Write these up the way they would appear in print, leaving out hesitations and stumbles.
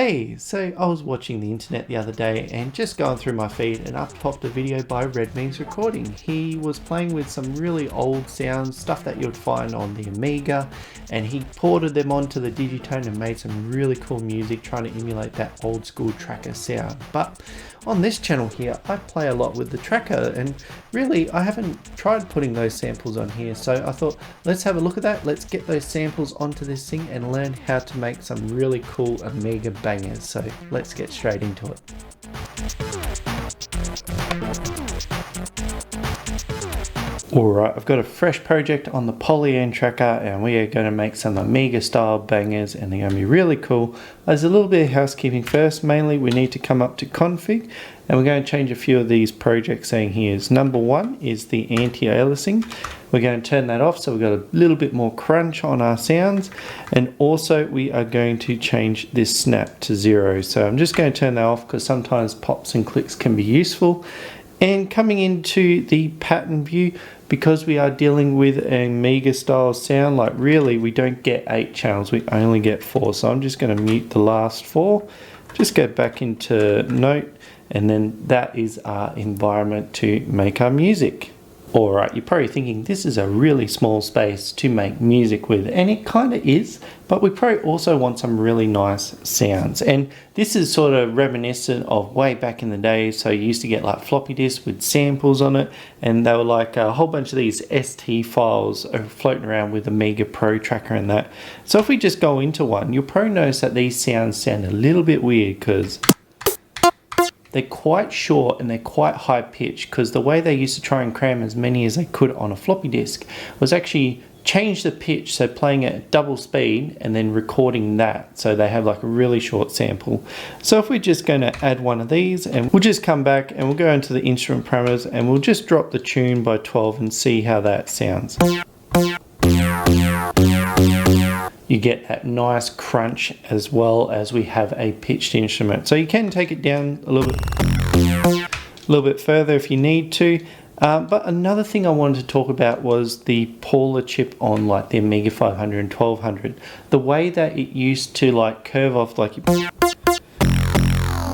Hey, so I was watching the internet the other day and just going through my feed, and up popped a video by Red Means Recording. He was playing with some really old sounds, stuff that you'd find on the Amiga, and he ported them onto the Digitone and made some really cool music trying to emulate that old school tracker sound. But on this channel here, I play a lot with the tracker, and really I haven't tried putting those samples on here, so I thought let's have a look at that. Let's get those samples onto this thing and learn how to make some really cool Amiga bangers. So let's get straight into it. Alright, I've got a fresh project on the Polyend Tracker and we are going to make some Amiga style bangers, and they're going to be really cool. There's a little bit of housekeeping first. Mainly we need to come up to config and we're going to change a few of these project settings. Number one is the anti-aliasing. We're going to turn that off so we've got a little bit more crunch on our sounds, and also we are going to change this snap to 0. So I'm just going to turn that off because sometimes pops and clicks can be useful. And coming into the pattern view, because we are dealing with an Amiga style sound, like really we don't get 8 channels, we only get 4. So I'm just going to mute the last 4, just go back into note, and then that is our environment to make our music. Alright, you're probably thinking this is a really small space to make music with, and it kind of is, but we probably also want some really nice sounds. And this is sort of reminiscent of way back in the day. So you used to get like floppy disks with samples on it, and they were like a whole bunch of these ST files floating around with Amiga Pro Tracker and that. So if we just go into one, you'll probably notice that these sounds sound a little bit weird because they're quite short and they're quite high pitched, because the way they used to try and cram as many as they could on a floppy disk was actually change the pitch, so playing at double speed and then recording that, so they have like a really short sample. So if we're just going to add one of these, and we'll just come back and we'll go into the instrument parameters and we'll just drop the tune by 12 and see how that sounds. You get that nice crunch as well as we have a pitched instrument. So you can take it down a little bit further if you need to. But another thing I wanted to talk about was the Polyend chip on like the Amiga 500 and 1200. The way that it used to like curve off, like you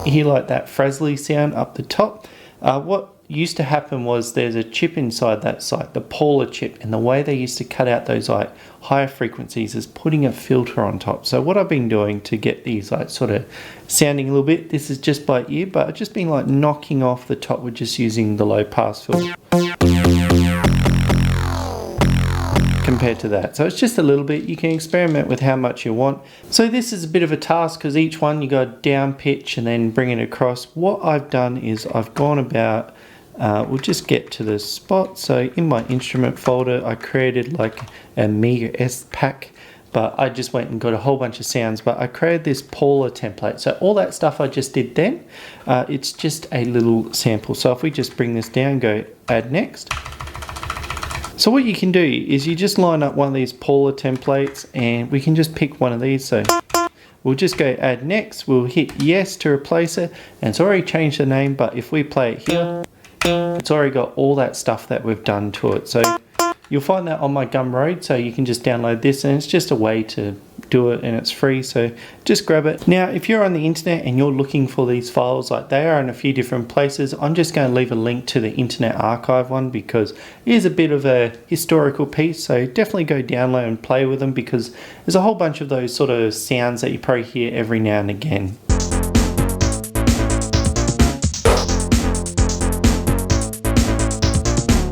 hear like that frazzly sound up the top. What used to happen was there's a chip inside that site, the Polyend chip, and the way they used to cut out those like higher frequencies is putting a filter on top. So what I've been doing to get these like sort of sounding a little bit, this is just by ear, but I've just been like knocking off the top with just using the low pass filter compared to that. So it's just a little bit. You can experiment with how much you want. So this is a bit of a task because each one you got down pitch and then bring it across. What I've done is I've gone about we'll just get to the spot. So in my instrument folder, I created like an Amiga S pack, but I just went and got a whole bunch of sounds, but I created this Polyend template. So all that stuff I just did then, it's just a little sample. So if we just bring this down, go add next. So what you can do is you just line up one of these Polyend templates and we can just pick one of these. So we'll just go add next, we'll hit yes to replace it, and it's already changed the name, but if we play it here, it's already got all that stuff that we've done to it. So you'll find that on my Gumroad, so you can just download this, and it's just a way to do it and it's free, so just grab it. Now if you're on the internet and you're looking for these files, like they are in a few different places, I'm just going to leave a link to the Internet Archive one because it is a bit of a historical piece, so definitely go download and play with them because there's a whole bunch of those sort of sounds that you probably hear every now and again.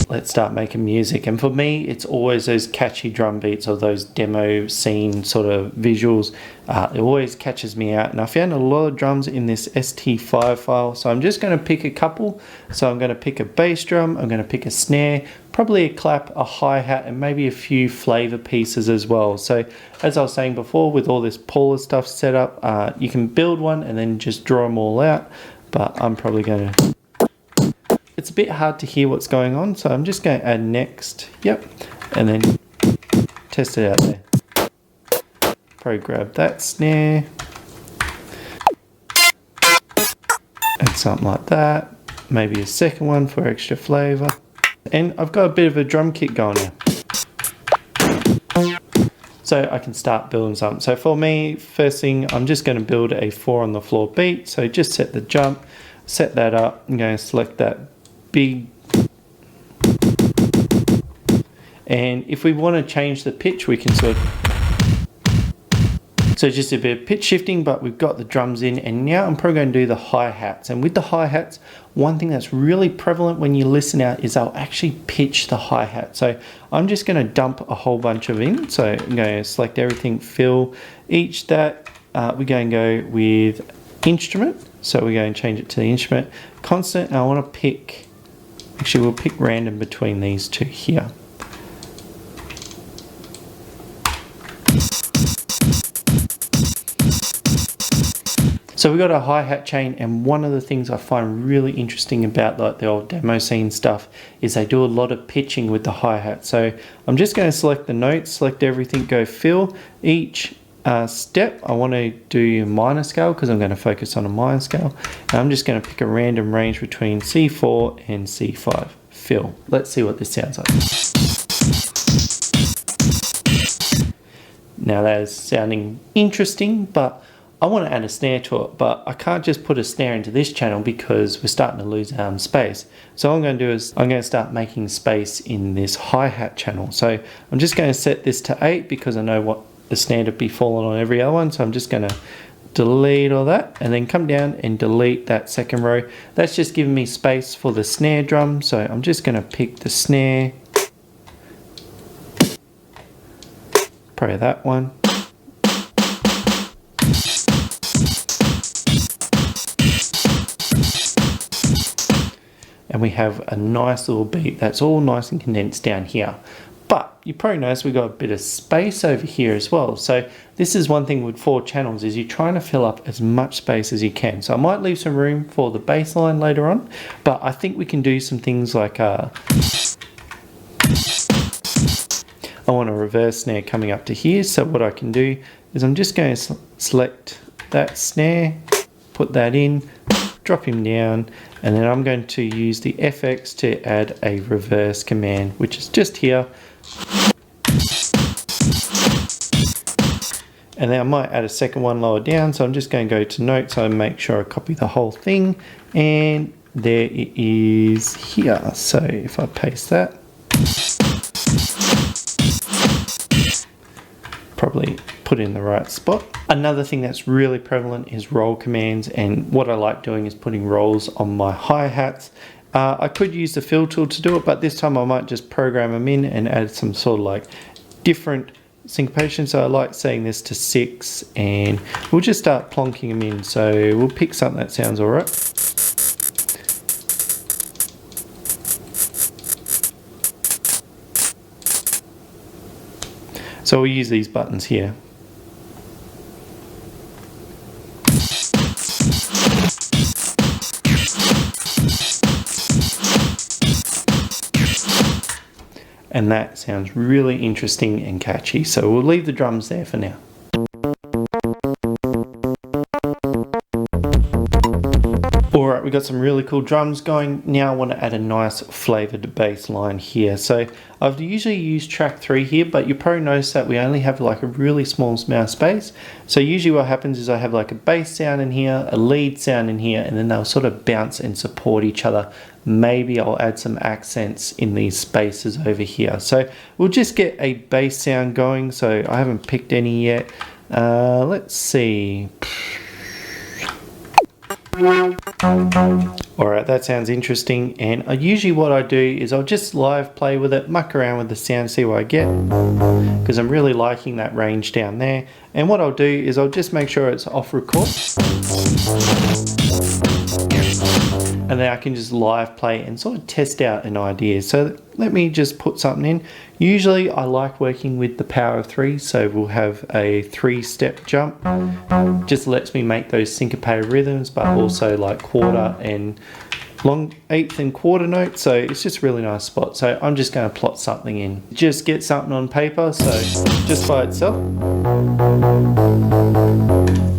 Let's start making music, and for me it's always those catchy drum beats or those demo scene sort of visuals. It always catches me out, and I found a lot of drums in this ST5 file, so I'm just going to pick a couple. So I'm going to pick a bass drum, I'm going to pick a snare, probably a clap, a hi-hat, and maybe a few flavour pieces as well. So as I was saying before, with all this Polyend stuff set up, you can build one and then just draw them all out, but I'm probably going to... It's a bit hard to hear what's going on, so I'm just going to add next, yep, and then test it out there. Probably grab that snare, and something like that, maybe a second one for extra flavour, and I've got a bit of a drum kit going now. So so I can start building something. So for me, first thing, I'm just going to build a 4 on the floor beat. So just set the jump, set that up. I'm going to select that big. And if we want to change the pitch, we can sort of, so just a bit of pitch shifting, but we've got the drums in, and now I'm probably going to do the hi-hats. And with the hi-hats, one thing that's really prevalent when you listen out is they'll actually pitch the hi-hat. So I'm just going to dump a whole bunch of in. So I'm going to select everything, fill each that. We're going to go with instrument. So we're going to change it to the instrument. Constant, and I want to pick, actually we'll pick random between these two here. So we've got a hi-hat chain, and one of the things I find really interesting about like the old demo scene stuff is they do a lot of pitching with the hi-hat. So I'm just going to select the notes, select everything, go fill. Each step I want to do minor scale because I'm going to focus on a minor scale. And I'm just going to pick a random range between C4 and C5. Fill. Let's see what this sounds like. Now that is sounding interesting, but I want to add a snare to it, but I can't just put a snare into this channel because we're starting to lose space. So what I'm going to do is I'm going to start making space in this hi-hat channel. So I'm just going to set this to 8 because I know what the snare to be falling on every other one. So I'm just going to delete all that and then come down and delete that second row. That's just giving me space for the snare drum. So I'm just going to pick the snare, probably that one. And we have a nice little beat that's all nice and condensed down here. But you probably notice we've got a bit of space over here as well. So this is one thing with 4 channels is you're trying to fill up as much space as you can. So I might leave some room for the bass line later on, but I think we can do some things like I want a reverse snare coming up to here. So what I can do is I'm just going to select that snare, put that in, drop him down, and then I'm going to use the FX to add a reverse command, which is just here. And then I might add a second one lower down, so I'm just going to go to notes and make sure I copy the whole thing, and there it is here. So if I paste that, probably put it in the right spot. Another thing that's really prevalent is roll commands, and what I like doing is putting rolls on my hi-hats. I could use the fill tool to do it, but this time I might just program them in and add some sort of like different syncopation. So I like setting this to 6, and we'll just start plonking them in. So we'll pick something that sounds all right. So we'll use these buttons here. And that sounds really interesting and catchy. So we'll leave the drums there for now. Alright, we've got some really cool drums going. Now I want to add a nice flavoured bass line here. So I've usually used track 3 here, but you probably notice that we only have like a really small amount of space. So usually what happens is I have like a bass sound in here, a lead sound in here, and then they'll sort of bounce and support each other. Maybe I'll add some accents in these spaces over here. So we'll just get a bass sound going. So I haven't picked any yet. Let's see. Alright, that sounds interesting, and usually what I do is I'll just live play with it, muck around with the sound, see what I get, because I'm really liking that range down there. And what I'll do is I'll just make sure it's off record, and then I can just live play and sort of test out an idea. So let me just put something in. Usually I like working with the power of 3, so we'll have a 3-step jump. Just lets me make those syncopated rhythms, but also like quarter and long 1/8 and quarter notes. So it's just a really nice spot. So I'm just going to plot something in. Just get something on paper, so just by itself.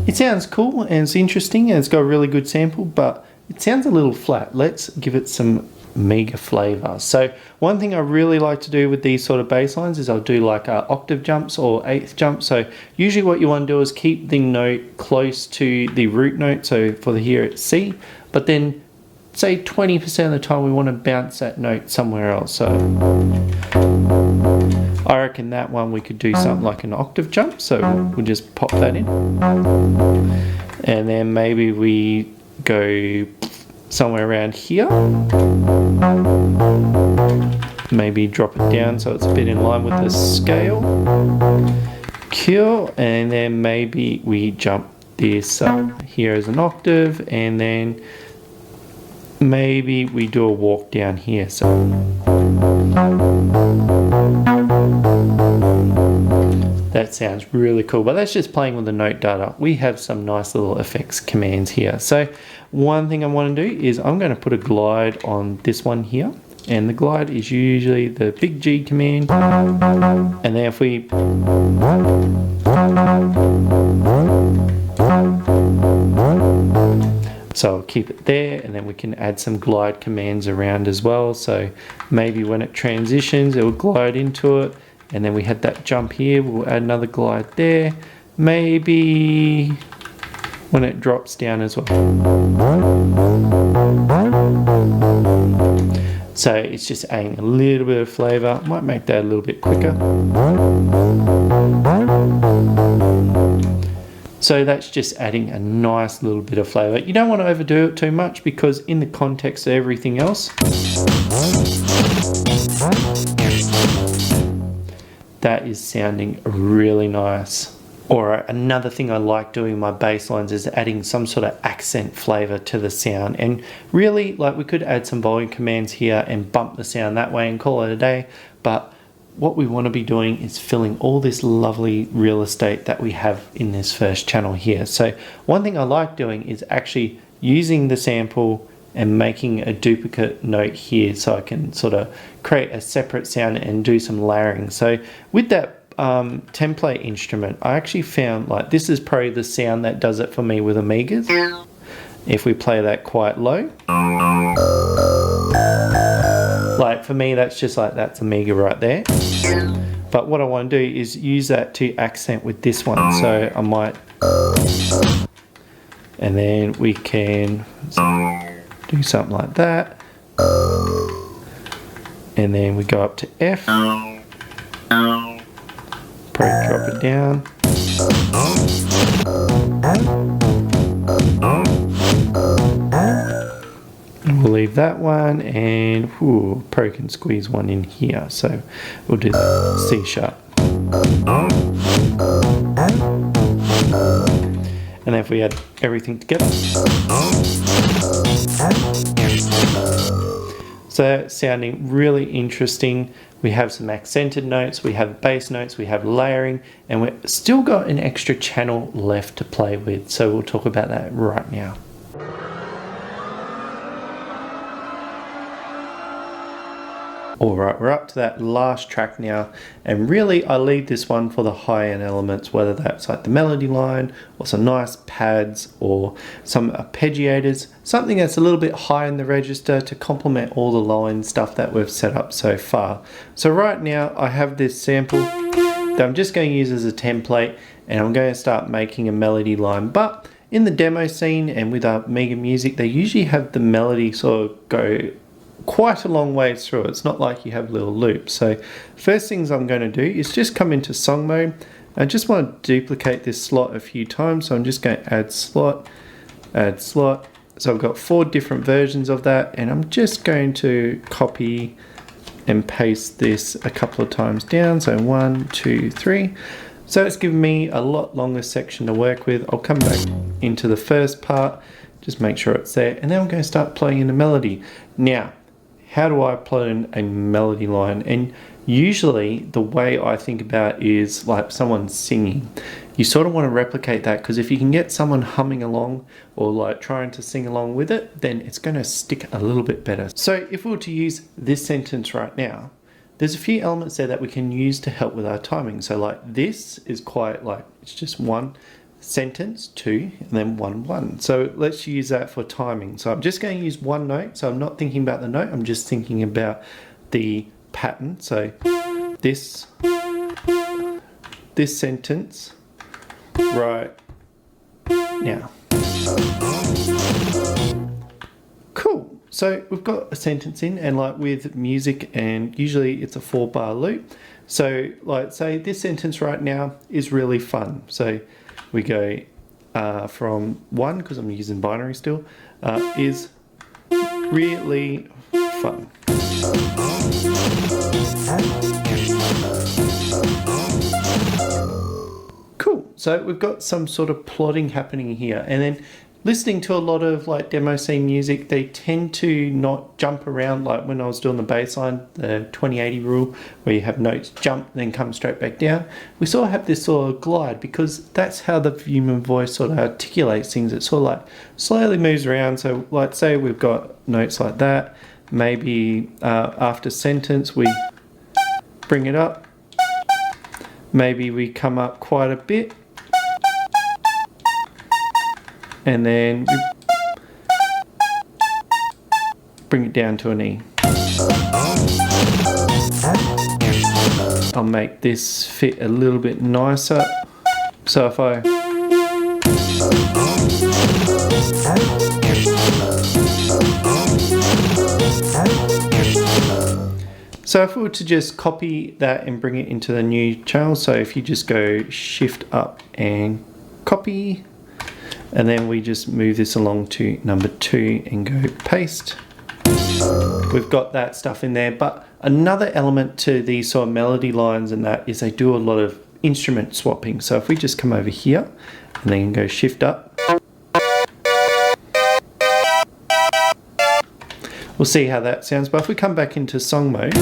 It sounds cool and it's interesting and it's got a really good sample, but it sounds a little flat. Let's give it some Amiga flavour. So one thing I really like to do with these sort of bass lines is I'll do like octave jumps or eighth jumps. So usually what you want to do is keep the note close to the root note. So for the here it's C, but then say 20% of the time we want to bounce that note somewhere else. So I reckon that one we could do something like an octave jump. So we'll just pop that in. And then maybe we go somewhere around here. Maybe drop it down so it's a bit in line with the scale. Cool. And then maybe we jump this up here as an octave, and then maybe we do a walk down here. So that sounds really cool, but that's just playing with the note data. We have some nice little effects commands here. So one thing I want to do is I'm going to put a glide on this one here, and the glide is usually the big G command, and then if we so I'll keep it there, and then we can add some glide commands around as well. So maybe when it transitions, it will glide into it. And then we had that jump here, we'll add another glide there. Maybe when it drops down as well. So it's just adding a little bit of flavour. Might make that a little bit quicker. So that's just adding a nice little bit of flavour. You don't want to overdo it too much, because in the context of everything else, that is sounding really nice. Alright, another thing I like doing in my bass lines is adding some sort of accent flavour to the sound. And really, like, we could add some volume commands here and bump the sound that way and call it a day. But what we want to be doing is filling all this lovely real estate that we have in this first channel here. So one thing I like doing is actually using the sample and making a duplicate note here, so I can sort of create a separate sound and do some layering. So with that template instrument, I actually found like this is probably the sound that does it for me with Amigas. If we play that quite low, like for me that's just like, that's Amiga right there. But what I want to do is use that to accent with this one. So I might, and then we can do something like that, and then we go up to F, probably drop it down, and we'll leave that one, and probably can squeeze one in here, so we'll do the C sharp. And then if we add everything together, so it's sounding really interesting. We have some accented notes, we have bass notes, we have layering, and we've still got an extra channel left to play with. So we'll talk about that right now. Alright, we're up to that last track now, and really I leave this one for the high-end elements, whether that's like the melody line or some nice pads or some arpeggiators, something that's a little bit high in the register to complement all the low-end stuff that we've set up so far. So right now I have this sample that I'm just going to use as a template, and I'm going to start making a melody line. But in the demo scene and with our Amiga music, they usually have the melody sort of go quite a long way through. It's not like you have little loops. So first things I'm going to do is just come into song mode. I just want to duplicate this slot a few times, so I'm just going to add slot, add slot. So I've got 4 different versions of that, and I'm just going to copy and paste this a couple of times down. So 1, 2, 3. So it's given me a lot longer section to work with. I'll come back into the first part, just make sure it's there, and then I'm going to start playing in the melody. Now, how do I play in a melody line? And usually the way I think about it is like someone singing. You sort of want to replicate that, because if you can get someone humming along or like trying to sing along with it, then it's going to stick a little bit better. So if we were to use this sentence right now, there's a few elements there that we can use to help with our timing. So like this is quite like, it's just one. sentence 2 and then 1 1. So let's use that for timing. So I'm just going to use one note, so I'm not thinking about the note, I'm just thinking about the pattern. So this sentence right now. Cool. So we've got a sentence in, and like with music, and usually it's a 4-bar loop. So like say this sentence right now is really fun. So we go from 1, because I'm using binary still, is really fun. Cool. So we've got some sort of plotting happening here, and then listening to a lot of like demo scene music, they tend to not jump around like when I was doing the bass line, the 20/80 rule, where you have notes jump then come straight back down. We sort of have this sort of glide, because that's how the human voice sort of articulates things. It sort of like slowly moves around. So like say we've got notes like that, maybe after sentence we bring it up, maybe we come up quite a bit, and then we bring it down to an E. I'll make this fit a little bit nicer. So if we were to just copy that and bring it into the new channel, so if you just go shift up and copy, and then we just move this along to number 2 and go paste. We've got that stuff in there, but another element to these sort of melody lines and that is they do a lot of instrument swapping. So if we just come over here and then go shift up, we'll see how that sounds. But if we come back into song mode,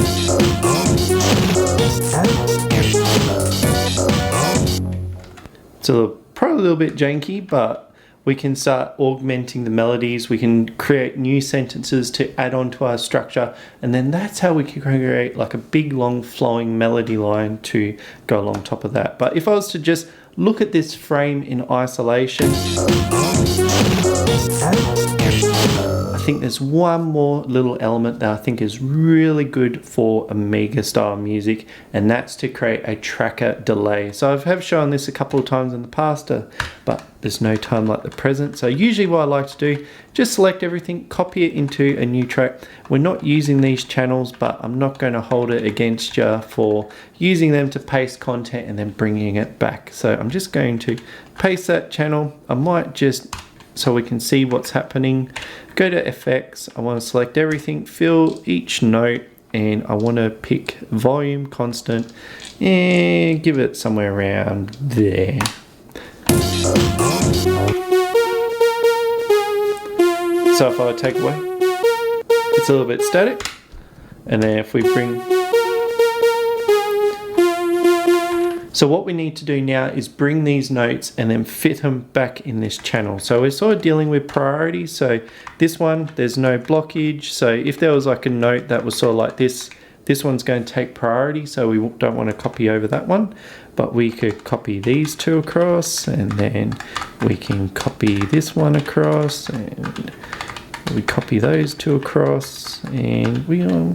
it's probably a little bit janky, but we can start augmenting the melodies. We can create new sentences to add on to our structure, and then that's how we can create like a big long flowing melody line to go along top of that. But if I was to just look at this frame in isolation, I think there's one more little element that I think is really good for Amiga style music, and that's to create a tracker delay. So I have shown this a couple of times in the past, but there's no time like the present. So usually what I like to do, just select everything, copy it into a new track. We're not using these channels, but I'm not going to hold it against you for using them to paste content and then bringing it back. So I'm just going to paste that channel. I might just, so we can see what's happening, go to FX, I want to select everything, fill each note, and I want to pick volume constant and give it somewhere around there. So if I take away, it's a little bit static, and then if we bring, so what we need to do now is bring these notes and then fit them back in this channel. So we're sort of dealing with priority. So this one, there's no blockage. So if there was like a note that was sort of like this one's going to take priority. So we don't want to copy over that one, but we could copy these two across, and then we can copy this one across, and we copy those two across, and we'll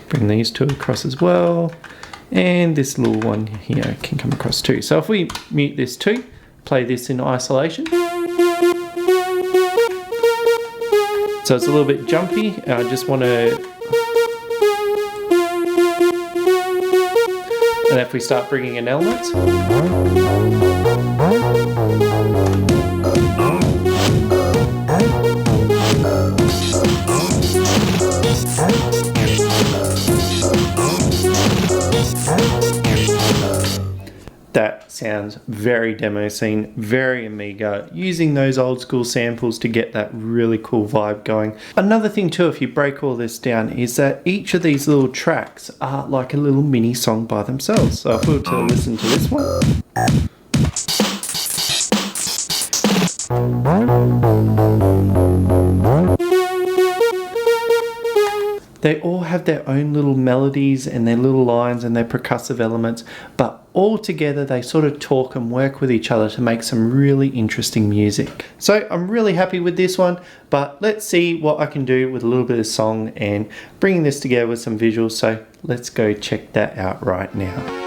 bring these two across as well. And this little one here can come across too. So if we mute this too, play this in isolation. So it's a little bit jumpy. I just want to, and if we start bringing in elements, that sounds very demo scene, very Amiga, using those old school samples to get that really cool vibe going. Another thing too, if you break all this down, is that each of these little tracks are like a little mini song by themselves. So if we were to listen to this one, they all have their own little melodies and their little lines and their percussive elements, but all together they sort of talk and work with each other to make some really interesting music. So I'm really happy with this one, but let's see what I can do with a little bit of song and bringing this together with some visuals. So let's go check that out right now.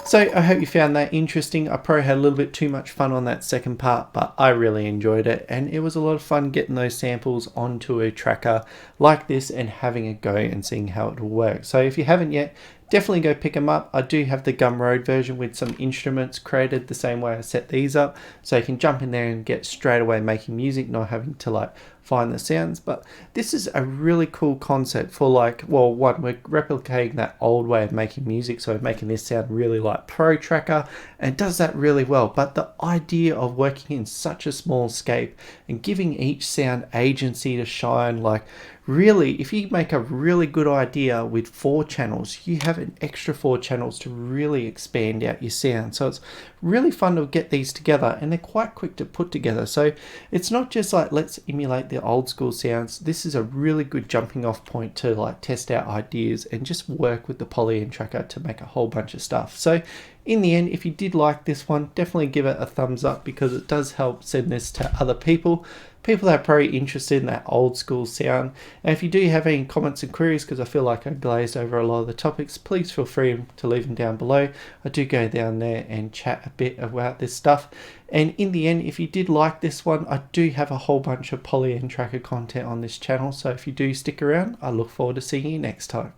So I hope you found that interesting. I probably had a little bit too much fun on that second part, but I really enjoyed it, and it was a lot of fun getting those samples onto a tracker like this and having a go and seeing how it will work. So if you haven't yet, definitely go pick them up. I do have the Gumroad version with some instruments created the same way I set these up, so you can jump in there and get straight away making music, not having to like find the sounds. But this is a really cool concept for like, well, one, we're replicating that old way of making music, so we're making this sound really like Pro Tracker, and it does that really well. But the idea of working in such a small scape and giving each sound agency to shine, like really, if you make a really good idea with 4 channels, you have an extra 4 channels to really expand out your sound. So it's really fun to get these together, and they're quite quick to put together. So it's not just like, let's emulate the old school sounds. This is a really good jumping off point to like test out ideas and just work with the Polyend Tracker to make a whole bunch of stuff. So in the end, if you did like this one, definitely give it a thumbs up, because it does help send this to other people that are probably interested in that old school sound. And if you do have any comments and queries, because I feel like I glazed over a lot of the topics, please feel free to leave them down below. I do go down there and chat a bit about this stuff. And in the end, if you did like this one, I do have a whole bunch of Polyend Tracker content on this channel, so if you do stick around, I look forward to seeing you next time.